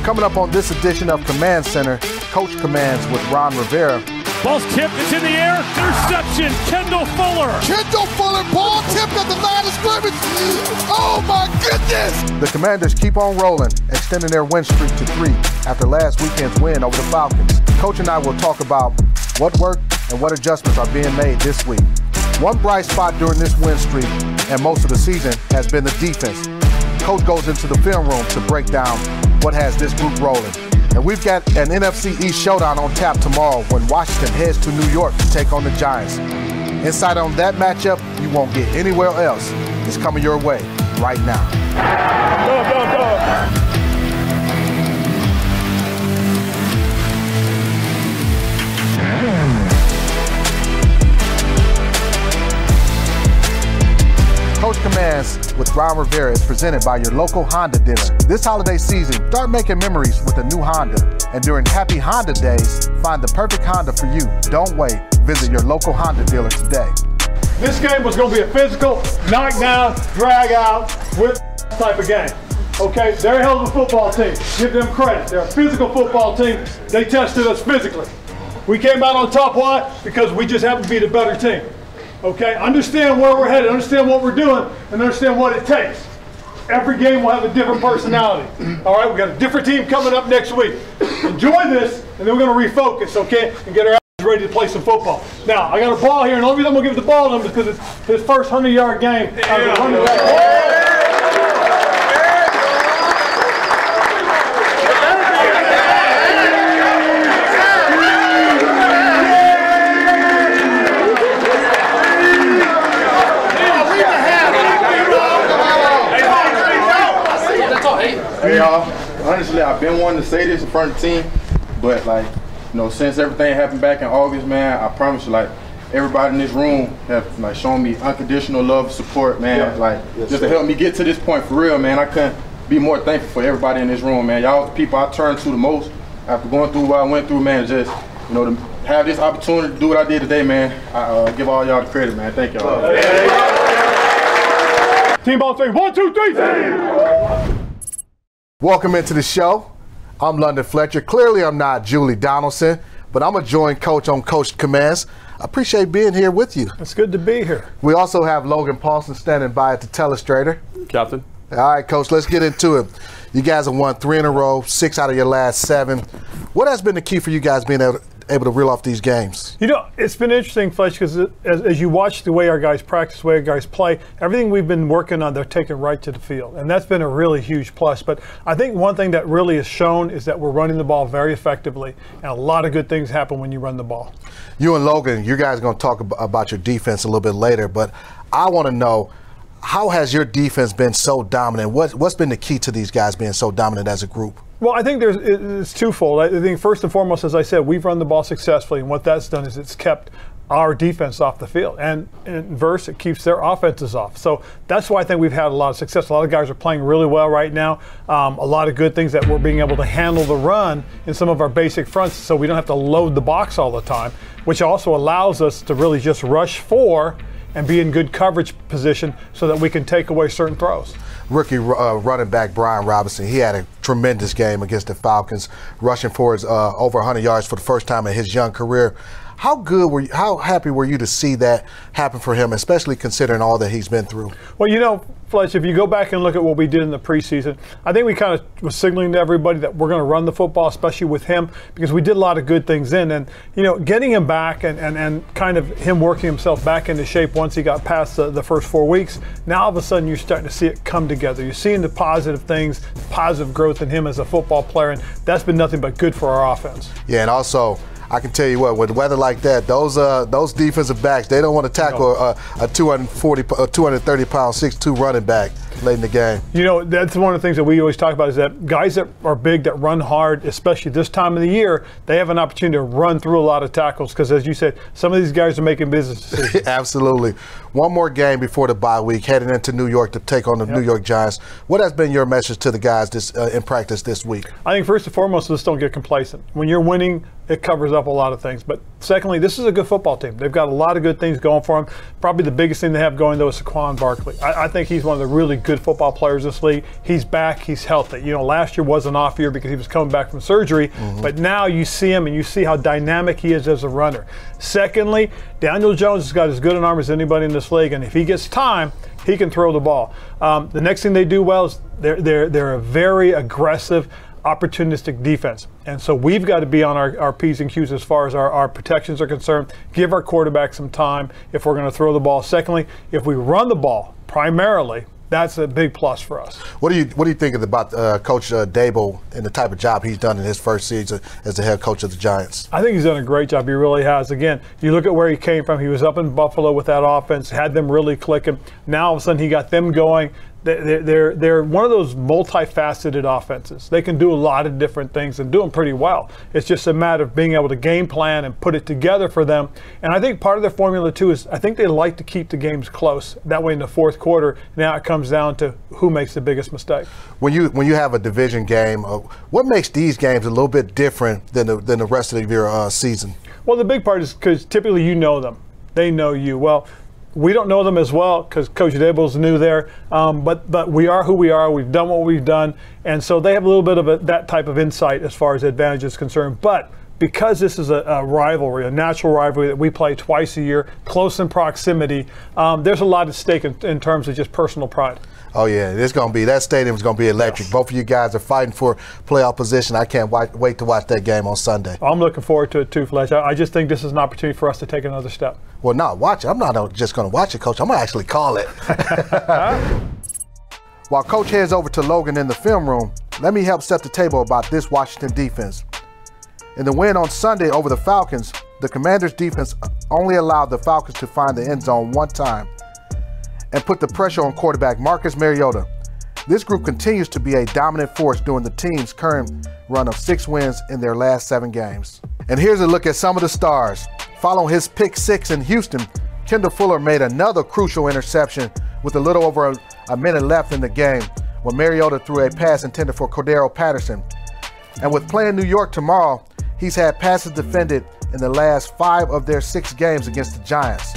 Coming up on this edition of Command Center, Coach Commands with Ron Rivera. Ball's tipped, it's in the air, interception, Kendall Fuller. Kendall Fuller, ball tipped at the line of scrimmage. Oh my goodness! The Commanders keep on rolling, extending their win streak to 3 after last weekend's win over the Falcons. Coach and I will talk about what worked and what adjustments are being made this week. One bright spot during this win streak and most of the season has been the defense. Coach goes into the film room to break down what has this group rolling. And we've got an NFC East showdown on tap tomorrow when Washington heads to New York to take on the Giants. Insight on that matchup you won't get anywhere else is coming your way right now. Go. Coach Commands with Ron Rivera is presented by your local Honda dealer. This holiday season, start making memories with a new Honda. And during Happy Honda Days, find the perfect Honda for you. Don't wait. Visit your local Honda dealer today. This game was going to be a physical, knockdown, drag out, whip type of game. Okay, they're a hell of a football team. Give them credit. They're a physical football team. They tested us physically. We came out on top. Why? Because we just happen to be the better team. Okay, understand where we're headed, understand what we're doing, and understand what it takes. Every game will have a different personality. All right, we got a different team coming up next week. Enjoy this, and then we're going to refocus, okay, and get our asses ready to play some football. Now, I got a ball here, and the only reason I'm going to give the ball to him is because it's his first 100-yard game. Hey y'all, honestly, I've been wanting to say this in front of the team, but like, you know, since everything happened back in August, man, I promise you, like, everybody in this room have like shown me unconditional love and support, man. Just to help me get to this point for real, man. I couldn't be more thankful for everybody in this room, man. Y'all the people I turned to the most after going through what I went through, man. Just, you know, to have this opportunity to do what I did today, man. I give all y'all the credit, man. Thank y'all. Team ball 3, 1, 2, 3. Welcome into the show. I'm London Fletcher. Clearly I'm not Julie Donaldson, but I'm a joint coach on Coach Commands. I appreciate being here with you. It's good to be here. We also have Logan Paulsen standing by at the telestrator. Captain. All right, Coach, let's get into it. You guys have won 3 in a row, 6 out of your last 7. What has been the key for you guys being able to reel off these games? You know, it's been interesting, Fletcher, because as you watch the way our guys practice, the way our guys play, everything we've been working on, they're taking right to the field. And that's been a really huge plus. But I think one thing that really is shown is that we're running the ball very effectively. And a lot of good things happen when you run the ball. You and Logan, you guys are going to talk about your defense a little bit later. But I want to know, how has your defense been so dominant? What's been the key to these guys being so dominant as a group? Well, I think it's twofold. I think first and foremost, as I said, we've run the ball successfully, and what that's done is it's kept our defense off the field, and in inverse, it keeps their offenses off. So that's why I think we've had a lot of success. A lot of guys are playing really well right now. A lot of good things that we're being able to handle the run in some of our basic fronts, so we don't have to load the box all the time, which also allows us to really just rush 4 and be in good coverage position so that we can take away certain throws. Rookie running back Brian Robinson, he had a tremendous game against the Falcons, rushing for his over 100 yards for the first time in his young career. How happy were you to see that happen for him, especially considering all that he's been through? Well, you know, Fletch, if you go back and look at what we did in the preseason, I think we kind of was signaling to everybody that we're going to run the football, especially with him, because we did a lot of good things then. And, you know, getting him back and kind of him working himself back into shape once he got past the first 4 weeks, now all of a sudden you're starting to see it come together. You're seeing the positive things, positive growth in him as a football player, and that's been nothing but good for our offense. Yeah, and also, I can tell you what, with weather like that, those defensive backs, they don't want to tackle a 230-pound 6'2" running back late in the game. You know, that's one of the things that we always talk about is that guys that are big, that run hard, especially this time of the year, they have an opportunity to run through a lot of tackles because, as you said, some of these guys are making business decisions. Absolutely. One more game before the bye week, heading into New York to take on the New York Giants. What has been your message to the guys in practice this week? I think first and foremost, just don't get complacent. When you're winning, it covers up a lot of things. But secondly, this is a good football team. They've got a lot of good things going for them. Probably the biggest thing they have going, though, is Saquon Barkley. I think he's one of the really good football players in this league. He's back. He's healthy. You know, last year was an off year because he was coming back from surgery, but now you see him and you see how dynamic he is as a runner. Secondly, Daniel Jones has got as good an arm as anybody in this league, and if he gets time, he can throw the ball. The next thing they do well is they're a very aggressive, opportunistic defense. And so we've got to be on our P's and Q's as far as our protections are concerned. Give our quarterback some time if we're going to throw the ball. Secondly, if we run the ball primarily, that's a big plus for us. What do you think about Coach Daboll and the type of job he's done in his first season as the head coach of the Giants? I think he's done a great job. He really has. Again, you look at where he came from. He was up in Buffalo with that offense, had them really clicking. Now all of a sudden he got them going. They're one of those multifaceted offenses. They can do a lot of different things and do them pretty well. It's just a matter of being able to game plan and put it together for them. And I think part of their formula too is I think they like to keep the games close. That way in the fourth quarter, now it comes down to who makes the biggest mistake. When you have a division game, what makes these games a little bit different than the rest of your season? Well, the big part is because typically you know them. They know you. Well, we don't know them as well because Coach Daboll's new there, but we are who we are. We've done what we've done, and so they have a little bit of that type of insight as far as advantage is concerned. But because this is a rivalry, a natural rivalry that we play twice a year, close in proximity, there's a lot at stake in terms of just personal pride. Oh yeah, that stadium is going to be electric. Yes. Both of you guys are fighting for playoff position. I can't wait to watch that game on Sunday. I'm looking forward to it too, Fletcher. I just think this is an opportunity for us to take another step. Well, not watch it. I'm not just going to watch it, Coach. I'm going to actually call it. While Coach heads over to Logan in the film room, let me help set the table about this Washington defense. In the win on Sunday over the Falcons, the Commanders' defense only allowed the Falcons to find the end zone one time and put the pressure on quarterback Marcus Mariota. This group continues to be a dominant force during the team's current run of 6 wins in their last 7 games. And here's a look at some of the stars. Following his pick 6 in Houston, Kendall Fuller made another crucial interception with a little over a minute left in the game when Mariota threw a pass intended for Cordero Patterson. And with playing New York tomorrow, he's had passes defended in the last 5 of their 6 games against the Giants.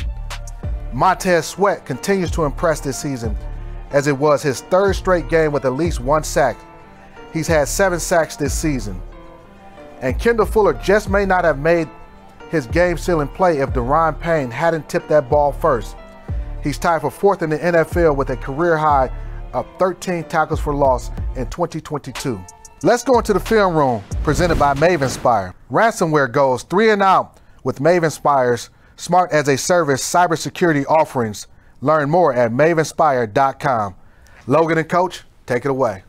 Montez Sweat continues to impress this season, as it was his 3rd straight game with at least 1 sack. He's had 7 sacks this season. And Kendall Fuller just may not have made his game-sealing play if Daron Payne hadn't tipped that ball first. He's tied for 4th in the NFL with a career high of 13 tackles for loss in 2022. Let's go into the film room presented by Mavenspire. Ransomware goes 3 and out with Mavenspire's Smart as a Service cybersecurity offerings. Learn more at mavenspire.com. Logan and Coach, take it away.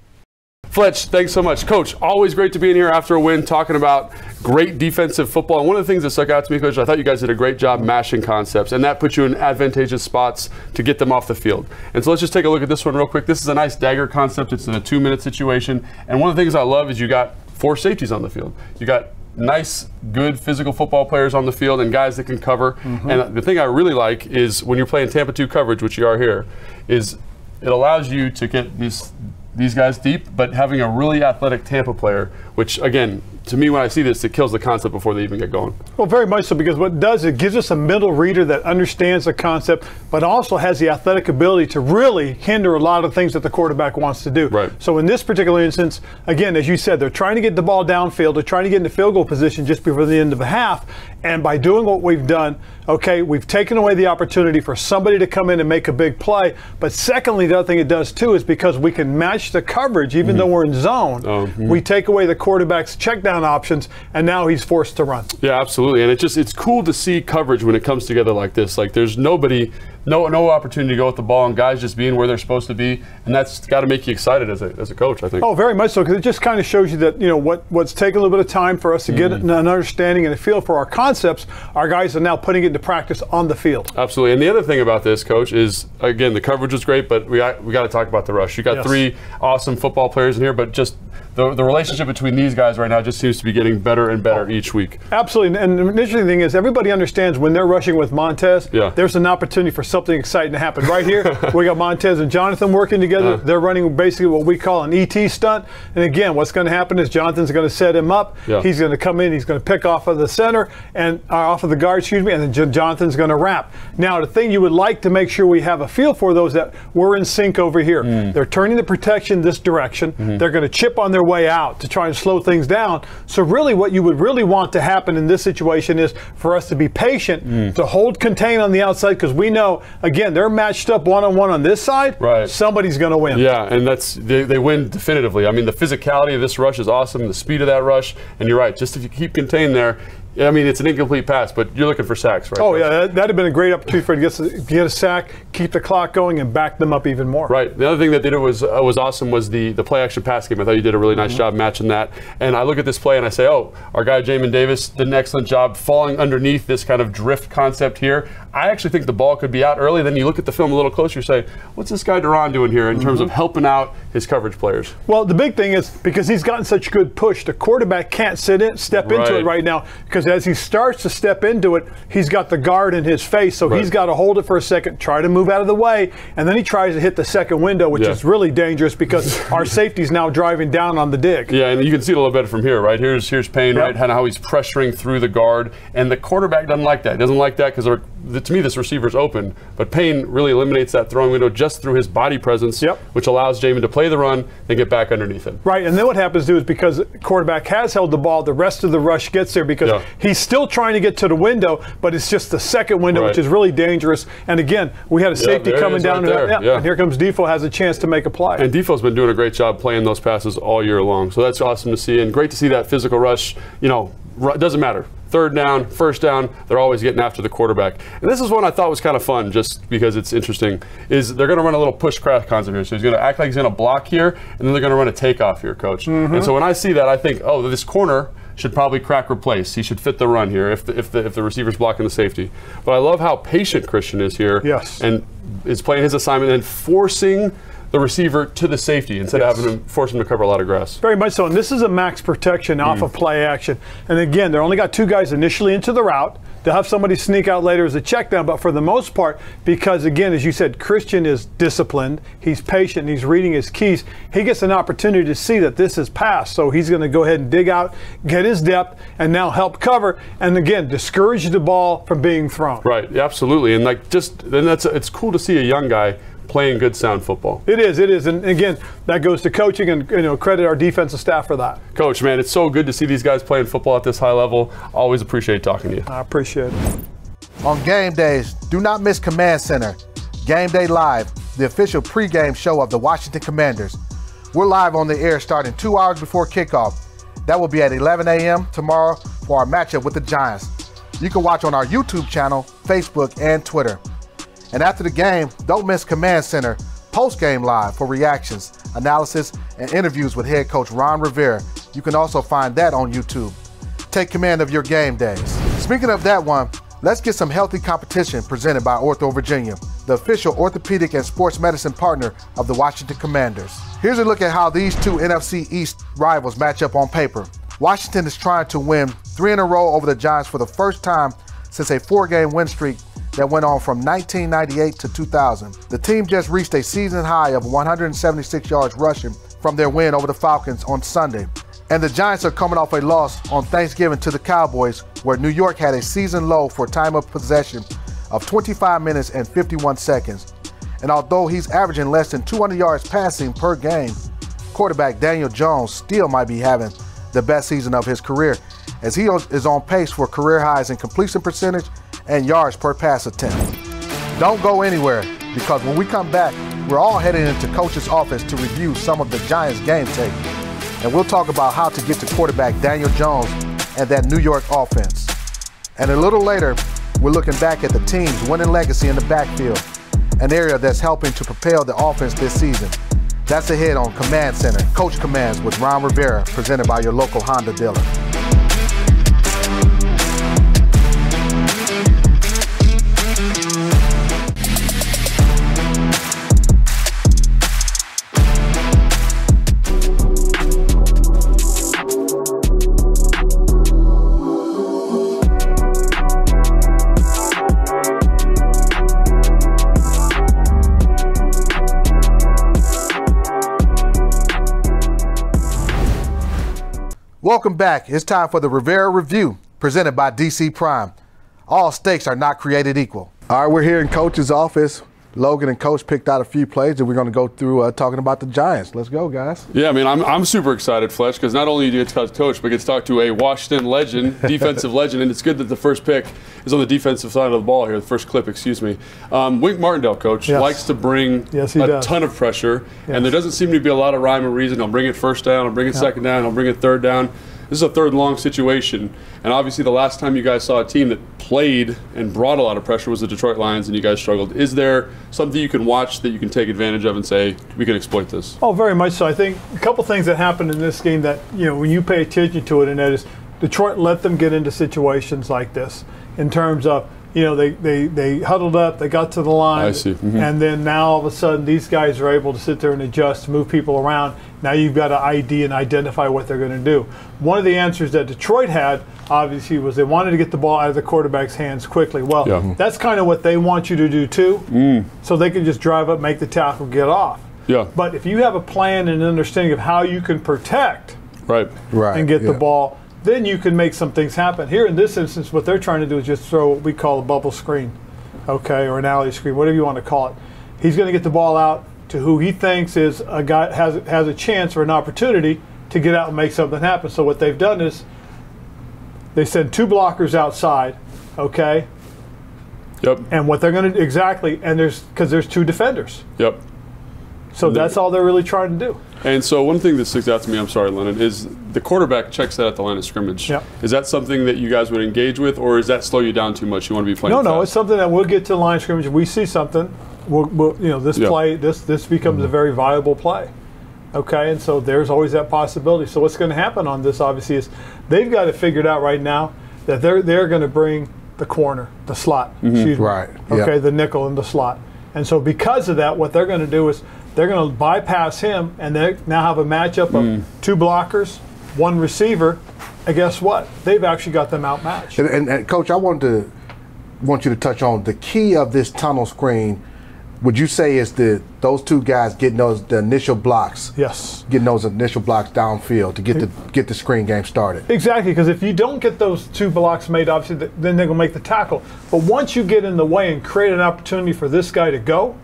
Fletch, thanks so much. Coach, always great to be in here after a win talking about great defensive football. And one of the things that stuck out to me, Coach, I thought you guys did a great job mashing concepts, and that puts you in advantageous spots to get them off the field. And so let's just take a look at this one real quick. This is a nice dagger concept. It's in a 2-minute situation. And one of the things I love is you got 4 safeties on the field. You got nice, good physical football players on the field and guys that can cover. And the thing I really like is when you're playing Tampa 2 coverage, which you are here, is it allows you to get these guys deep, but having a really athletic Tampa player, which again, to me when I see this, it kills the concept before they even get going. Well, very much so, because what it does, it gives us a middle reader that understands the concept, but also has the athletic ability to really hinder a lot of things that the quarterback wants to do. Right. So in this particular instance, again, as you said, they're trying to get the ball downfield, they're trying to get into field goal position just before the end of a half, and by doing what we've done, okay, we've taken away the opportunity for somebody to come in and make a big play. But secondly, the other thing it does too is because we can match the coverage, even though we're in zone, we take away the quarterback's check down options, and now he's forced to run. Yeah, absolutely. And it's cool to see coverage when it comes together like this. Like there's no opportunity to go with the ball and guys just being where they're supposed to be, and that's got to make you excited as a coach, I think. Oh, very much so, because it just kind of shows you that, you know, what's taken a little bit of time for us to get an understanding and a feel for our concepts, our guys are now putting it into practice on the field. Absolutely. And the other thing about this, Coach, is again, the coverage was great, but we got to talk about the rush. You got 3 awesome football players in here, but just the relationship between these guys right now just seems to be getting better and better each week. Absolutely. And the interesting thing is everybody understands when they're rushing with Montez, there's an opportunity for something exciting to happen. Right here, we got Montez and Jonathan working together. They're running basically what we call an ET stunt. And again, what's going to happen is Jonathan's going to set him up. He's going to come in, he's going to pick off of the center and off of the guard, excuse me, and then Jonathan's going to wrap. Now, the thing you would like to make sure we have a feel for those that we're in sync over here. They're turning the protection this direction. They're going to chip on their way out to try and slow things down. So really what you would really want to happen in this situation is for us to be patient, to hold contain on the outside, because we know, again, they're matched up one-on-one on this side. Somebody's going to win. Yeah, and they win definitively. I mean, the physicality of this rush is awesome, the speed of that rush, and you're right, just if you keep contained there, I mean, it's an incomplete pass, but you're looking for sacks, right? Oh, yeah, that'd have been a great opportunity for him to get a sack, keep the clock going, and back them up even more. Right. The other thing that did it was awesome was the play-action pass game. I thought you did a really nice job matching that. And I look at this play and I say, oh, our guy Jamin Davis did an excellent job falling underneath this kind of drift concept here. I actually think the ball could be out early. Then you look at the film a little closer, you say, what's this guy Ron doing here in terms of helping out his coverage players? Well, the big thing is because he's gotten such good push, the quarterback can't step into it right now, because as he starts to step into it, he's got the guard in his face, so he's got to hold it for a second, try to move out of the way, and then he tries to hit the second window, which is really dangerous because our safety's now driving down on the dig. Yeah, and you can see it a little bit from here, right? Here's Payne, right? How he's pressuring through the guard, and the quarterback doesn't like that. He doesn't like that because to me this receiver's open, but Payne really eliminates that throwing window just through his body presence, which allows Jamin to play the run and get back underneath it. Right, and then what happens is because the quarterback has held the ball, the rest of the rush gets there because he's still trying to get to the window, but it's just the second window, which is really dangerous. And again, we had a safety coming down, and here comes Defo, has a chance to make a play. And Defoe's been doing a great job playing those passes all year long, so that's awesome to see, and great to see that physical rush. You know, it doesn't matter. Third down, first down, they're always getting after the quarterback. And this is one I thought was kind of fun, just because it's interesting, is they're going to run a little push crash concept here. So he's going to act like he's going to block here, and then they're going to run a takeoff here, Coach. And so when I see that, I think, oh, this corner should probably crack replace. He should fit the run here if the receiver's blocking the safety. But I love how patient Christian is here, and is playing his assignment and forcing the receiver to the safety instead of having to force him to cover a lot of grass. Very much so, and this is a max protection off of play action. And again, they're only got two guys initially into the route. They'll have somebody sneak out later as a check down, but for the most part, because again, as you said, Christian is disciplined, he's patient, he's reading his keys, he gets an opportunity to see that this is passed, so he's going to go ahead and dig out, get his depth, and now help cover, and again, discourage the ball from being thrown. Right, absolutely, and it's cool to see a young guy playing good sound football. It is, and again, that goes to coaching, and credit our defensive staff for that. Coach, man, it's so good to see these guys playing football at this high level. Always appreciate talking to you. I appreciate it. On game days, do not miss Command Center. Game Day Live, the official pregame show of the Washington Commanders. We're live on the air starting 2 hours before kickoff. That will be at 11 a.m. tomorrow for our matchup with the Giants. You can watch on our YouTube channel, Facebook, and Twitter. And after the game, don't miss Command Center post-game live for reactions, analysis, and interviews with head coach Ron Rivera. You can also find that on YouTube. Take command of your game days. Speaking of that one, let's get some healthy competition presented by Ortho Virginia, the official orthopedic and sports medicine partner of the Washington Commanders. Here's a look at how these two NFC East rivals match up on paper. Washington is trying to win 3 in a row over the Giants for the first time since a 4-game win streak that went on from 1998 to 2000. The team just reached a season high of 176 yards rushing from their win over the Falcons on Sunday. And the Giants are coming off a loss on Thanksgiving to the Cowboys, where New York had a season low for time of possession of 25 minutes and 51 seconds. And although he's averaging less than 200 yards passing per game, quarterback Daniel Jones still might be having the best season of his career, as he is on pace for career highs in completion percentage and yards per pass attempt. Don't go anywhere, because when we come back, we're all heading into Coach's office to review some of the Giants game tape. And we'll talk about how to get to quarterback Daniel Jones and that New York offense. And a little later, we're looking back at the team's winning legacy in the backfield, an area that's helping to propel the offense this season. That's ahead on Command Center, Coach Commands with Ron Rivera, presented by your local Honda dealer. Welcome back. It's time for the RIVERA Review, presented by DC Prime. All stakes are not created equal. All right, we're here in Coach's office. Logan and Coach picked out a few plays that we're going to go through talking about the Giants. Let's go, guys. Yeah, I mean, I'm super excited, Fletch, because not only do you get to talk to Coach, but get to talk to a Washington legend, defensive legend, and it's good that the first pick is on the defensive side of the ball here, the first clip, excuse me. Wink Martindale, Coach, likes to bring a ton of pressure, and there doesn't seem to be a lot of rhyme or reason. He'll bring it first down, he'll bring it second down, he'll bring it third down. This is a third and long situation, and obviously the last time you guys saw a team that played and brought a lot of pressure was the Detroit Lions, and you guys struggled. Is there something you can watch that you can take advantage of and say, we can exploit this? Oh, very much so. I think a couple things that happened in this game that, when you pay attention to it, and that is Detroit let them get into situations like this in terms of, they huddled up, they got to the line, I see. And then now all of a sudden these guys are able to sit there and adjust, move people around. Now you've got to ID and identify what they're going to do. One of the answers that Detroit had, obviously, was they wanted to get the ball out of the quarterback's hands quickly. Well, that's kind of what they want you to do too, so they can just drive up, make the tackle, get off. Yeah. But if you have a plan and an understanding of how you can protect and get the ball, then you can make some things happen. Here in this instance, what they're trying to do is just throw what we call a bubble screen, or an alley screen, whatever you want to call it. He's going to get the ball out to who he thinks is a guy has a chance or an opportunity to get out and make something happen. So what they've done is they send two blockers outside, okay? Yep. And what they're going to and there's two defenders. Yep. So that's all they're really trying to do. And so one thing that sticks out to me, I'm sorry, Lennon, is the quarterback checks that at the line of scrimmage. Yep. Is that something that you guys would engage with, or does that slow you down too much? You want to be playing fast? No, it's something that we'll get to the line of scrimmage. If we see something, this play, this becomes a very viable play. Okay, and so there's always that possibility. So what's going to happen on this, obviously, is they've got it figured out right now that they're going to bring the corner, the slot, excuse me. Right. Okay, the nickel in the slot. And so because of that, what they're going to do is they're going to bypass him, and they now have a matchup of two blockers, one receiver, and guess what? They've actually got them outmatched. And Coach, I want you to touch on the key of this tunnel screen. Would you say is those two guys getting the initial blocks? Yes. Getting those initial blocks downfield to get the screen game started. Exactly, because if you don't get those two blocks made, obviously, then they're going to make the tackle. But once you get in the way and create an opportunity for this guy to go,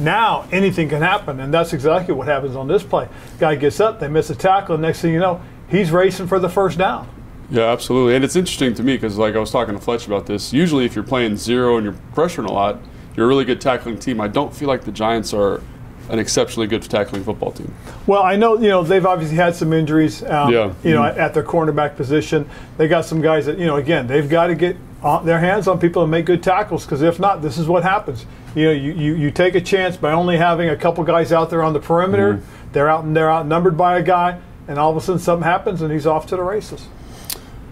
now anything can happen, and that's exactly what happens on this play. Guy gets up, they miss a tackle, and next thing you know, he's racing for the first down. Yeah, absolutely. And it's interesting to me because, like I was talking to Fletch about this, usually if you're playing zero and you're pressuring a lot, you're a really good tackling team. I don't feel like the Giants are an exceptionally good tackling football team. Well, I know, they've obviously had some injuries, at their cornerback position. They got some guys that, again, they've got to get their hands on people and make good tackles, because if not, this is what happens. You take a chance by only having a couple guys out there on the perimeter. They're outnumbered by a guy, and all of a sudden something happens and he's off to the races.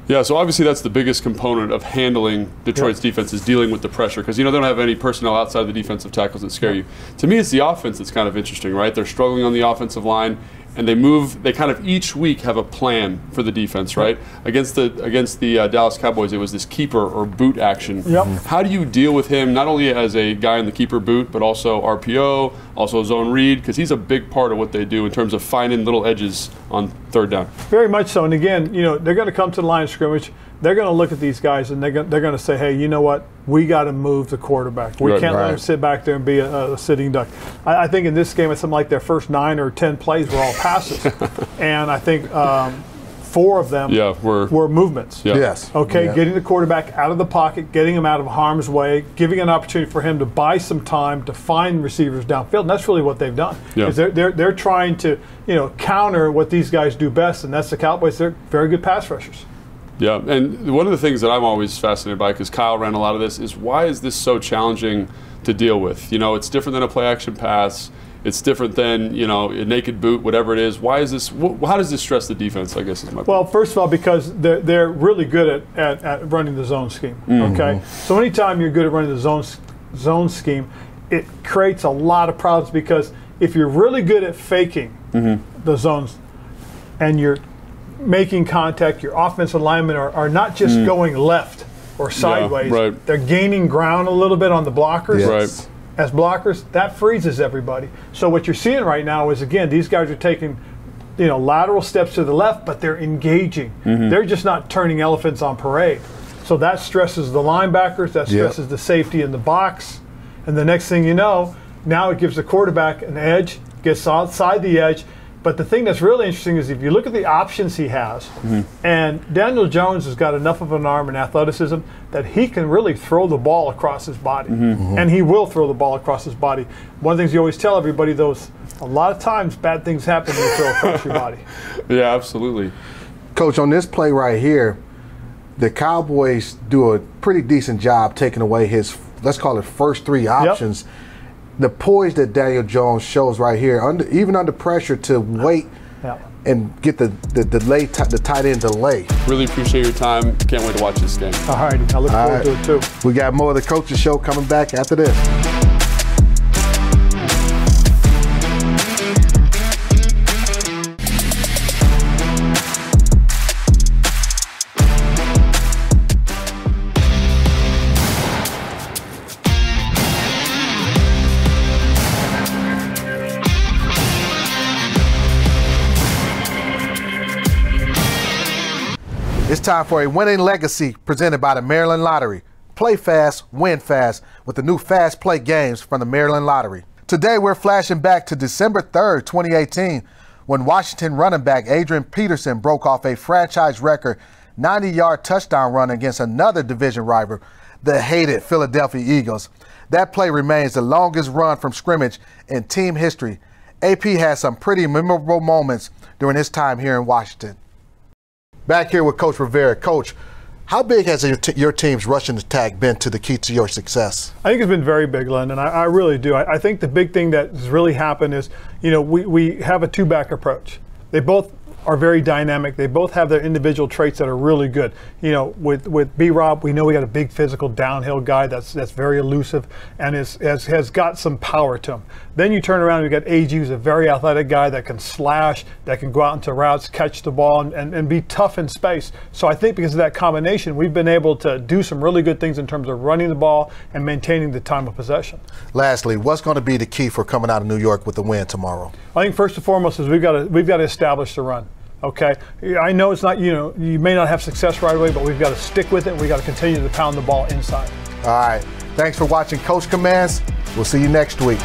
Yeah, so obviously that's the biggest component of handling Detroit's defense is dealing with the pressure, because they don't have any personnel outside the defensive tackles that scare you. To me, it's the offense that's kind of interesting, right? They're struggling on the offensive line, and they kind of each week have a plan for the defense, right? Against the Dallas Cowboys, it was this keeper or boot action. Yep. How do you deal with him, not only as a guy in the keeper boot, but also RPO, also zone read, because he's a big part of what they do in terms of finding little edges on third down. Very much so. And again, they're going to come to the line of scrimmage. They're going to look at these guys, and they're going to say, hey, you know what? We got to move the quarterback. We can't let him sit back there and be a sitting duck. I think in this game, it's something like their first 9 or 10 plays were all passes. And I think 4 of them were movements. Yeah. Yes. Okay, getting the quarterback out of the pocket, getting him out of harm's way, giving an opportunity for him to buy some time to find receivers downfield. And that's really what they've done. Because they're trying to counter what these guys do best, and that's the Cowboys. They're very good pass rushers. Yeah, and one of the things that I'm always fascinated by, because Kyle ran a lot of this, is why is this so challenging to deal with? It's different than a play-action pass. It's different than, a naked boot, whatever it is. Why is this? How does this stress the defense, I guess is my point. Well, first of all, because they're really good at running the zone scheme, okay? So anytime you're good at running the zone scheme, it creates a lot of problems, because if you're really good at faking the zones and you're making contact, your offensive linemen are not just going left or sideways. Yeah, right. They're gaining ground a little bit on the blockers. Yes. Right. As blockers, that freezes everybody. So what you're seeing right now is, again, these guys are taking lateral steps to the left, but they're engaging. They're just not turning elephants on parade. So that stresses the linebackers, that stresses the safety in the box, and the next thing you know, now it gives the quarterback an edge, gets outside the edge. But the thing that's really interesting is if you look at the options he has, and Daniel Jones has got enough of an arm and athleticism that he can really throw the ball across his body. And he will throw the ball across his body. One of the things you always tell everybody, though, is a lot of times bad things happen when you throw across your body. Yeah, absolutely. Coach, on this play right here, the Cowboys do a pretty decent job taking away his, let's call it, first three options. The poise that Daniel Jones shows right here, even under pressure, to wait and get the tight end delay. Really appreciate your time. Can't wait to watch this game. All right, I look forward to it too. We got more of the Coaches Show coming back after this. It's time for a winning legacy presented by the Maryland Lottery. Play fast, win fast with the new Fast Play games from the Maryland Lottery. Today we're flashing back to December 3rd, 2018, when Washington running back Adrian Peterson broke off a franchise record 90-yard touchdown run against another division rival, the hated Philadelphia Eagles. That play remains the longest run from scrimmage in team history. AP had some pretty memorable moments during his time here in Washington. Back here with Coach Rivera. Coach, how big has your team's rushing attack been to the key to your success? I think it's been very big, Len, and I really do. I think the big thing that has really happened is, we have a two-back approach. They both are very dynamic. They both have their individual traits that are really good. With B-Rob, we know we got a big physical downhill guy that's very elusive and has got some power to him. Then you turn around and you got AG, who's a very athletic guy that can slash, that can go out into routes, catch the ball, and be tough in space. So I think because of that combination, we've been able to do some really good things in terms of running the ball and maintaining the time of possession. Lastly, what's going to be the key for coming out of New York with the win tomorrow? I think first and foremost is we've got to establish the run. Okay, I know it's not, you may not have success right away, but we've got to stick with it. We've got to continue to pound the ball inside. All right. Thanks for watching Coach Commands. We'll see you next week.